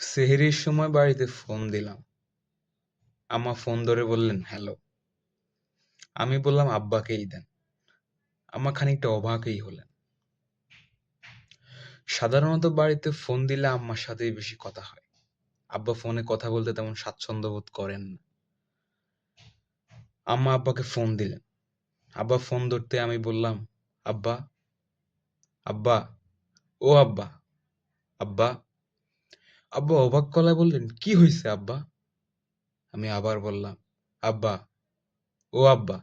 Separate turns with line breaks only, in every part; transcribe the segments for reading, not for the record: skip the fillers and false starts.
সেহরির সময় বাড়িতে ফোন দিলাম। আম্মা ফোন ধরে বললেন, হ্যালো। আমি বললাম, আব্বাকেই দেন। আম্মা খানিকটা অবাকই হলেন। সাধারণত বাড়িতে ফোন দিলে আম্মার সাথেই বেশি কথা হয়। আব্বা ফোনে কথা বলতে তেমন স্বাচ্ছন্দ্য বোধ করেন না। আম্মা আব্বাকে ফোন দিলেন। আব্বা ফোন ধরতে আমি বললাম, আব্বা, আব্বা, ও আব্বা, আব্বা। আব্বা অবাক গলায় বললেন, কি হয়েছে আব্বা? আমি আবার বললাম, আব্বা, ও আব্বা,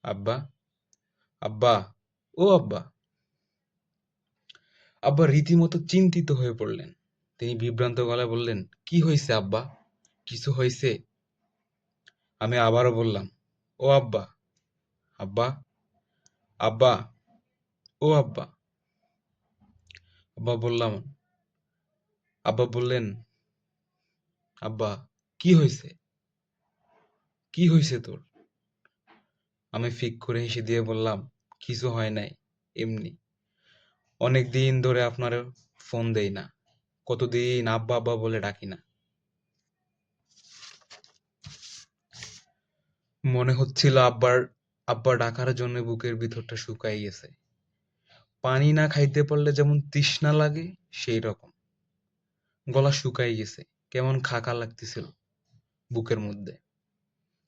আব্বা, আব্বা, ও আব্বা। আব্বা রীতিমতো চিন্তিত হয়ে পড়লেন। তিনি বিভ্রান্ত গলায় বললেন, কি হয়েছে আব্বা? কিছু হয়েছে? আমি আবারও বললাম, ও আব্বা, আব্বা, আব্বা, ও আব্বা। আব্বা বললাম, আব্বা বললেন, আব্বা, কি হয়েছে? কি হয়েছে তোর? আমি ফিক করে হেসে দিয়ে বললাম, কিছু হয় নাই, এমনি। অনেক দিন ধরে আপনার ফোন দেই না। কতদিন আব্বা আব্বা বলে ডাকি না। মনে হচ্ছিল আব্বা ডাকার জন্য বুকের ভিতরটা শুকাই গেছে। পানি না খাইতে পারলে যেমন তৃষ্ণা লাগে, সেই রকম। গলা শুকাই গেছে, কেমন খাকা লাগতেছিল বুকের মধ্যে।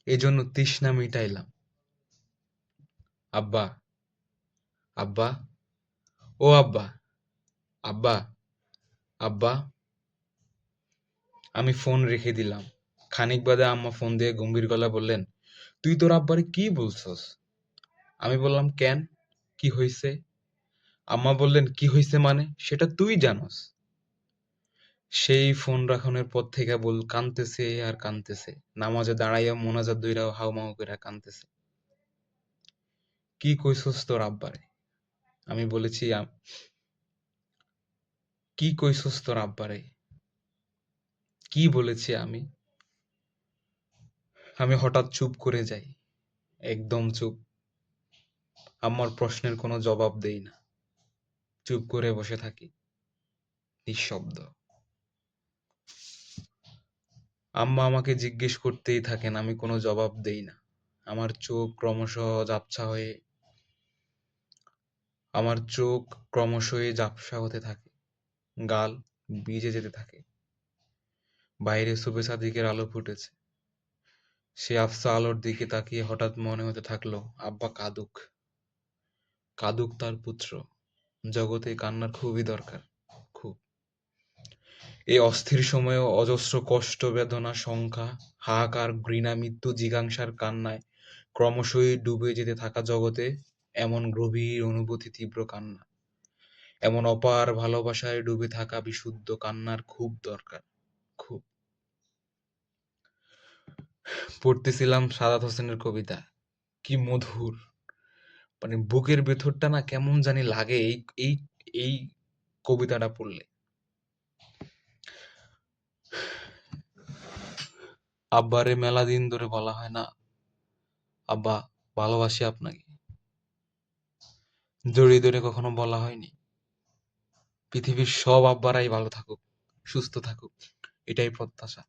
এই জন্য তৃষ্ণা মিটাইলাম। আব্বা, আব্বা, ও আব্বা, আব্বা, আব্বা। আমি ফোন রেখে দিলাম। খানিক বাদে আম্মা ফোন দিয়ে গম্ভীর গলায় বললেন, তুই তোর আব্বারে কি বলছস? আমি বললাম, কেন, কি হয়েছে? আম্মা বললেন, কি হয়েছে মানে সেটা তুই জানোস। সেই ফোন রাখনের পর থেকে কানতেছে আর কানতেছে। নামাজে দাঁড়াইয়া মোনাজাত দইরা হাউমাউ কইরা কানতেছে। কি কইছস তোর আব্বারে? আমি বলেছি, কি কইছস তোর আব্বারে? কি বলেছি আমি? আমি হঠাৎ চুপ করে যাই। একদম চুপ। আম্মার প্রশ্নের কোনো জবাব দেই না। চুপ করে বসে থাকি, নিঃশব্দ। আম্মা আমাকে জিজ্ঞেস করতেই থাকেন, আমি কোনো জবাব দেই না। আমার চোখ ক্রমশ ঝাপসা হয়ে আমার চোখ ক্রমশই ঝাপসা হতে থাকে। গাল ভিজে যেতে থাকে। বাইরে শুভে সাদিকের আলো ফুটেছে। সে আফসা আলোর দিকে তাকিয়ে হঠাৎ মনে হতে থাকলো, আব্বা কাঁদুক। কাঁদুক তার পুত্র। জগতে কান্নার খুবই দরকার, খুব। এই অস্থির সময়েও অজস্র কষ্ট, বেদনা, সংখ্যা, হাহাকার, ঘৃণা, মৃত্যু, জিজ্ঞাসার কান্নায় ক্রমশই ডুবে যেতে থাকা জগতে এমন গভীর অনুভূতি, তীব্র কান্না, এমন অপার ভালোবাসায় ডুবে থাকা বিশুদ্ধ কান্নার খুব দরকার, খুব। পড়তেছিলাম সাদাত হোসেনের কবিতা। কি মধুর! মানে বুকের ভেতরটা না কেমন জানি লাগে এই এই এই কবিতাটা পড়লে। আব্বারে মেলা দিন ধরে বলা হয় না, আব্বা ভালোবাসি আপনাকে। জড়িয়ে ধরে কখনো বলা হয়নি। পৃথিবীর সব আব্বারাই ভালো থাকুক, সুস্থ থাকুক, এটাই প্রত্যাশা।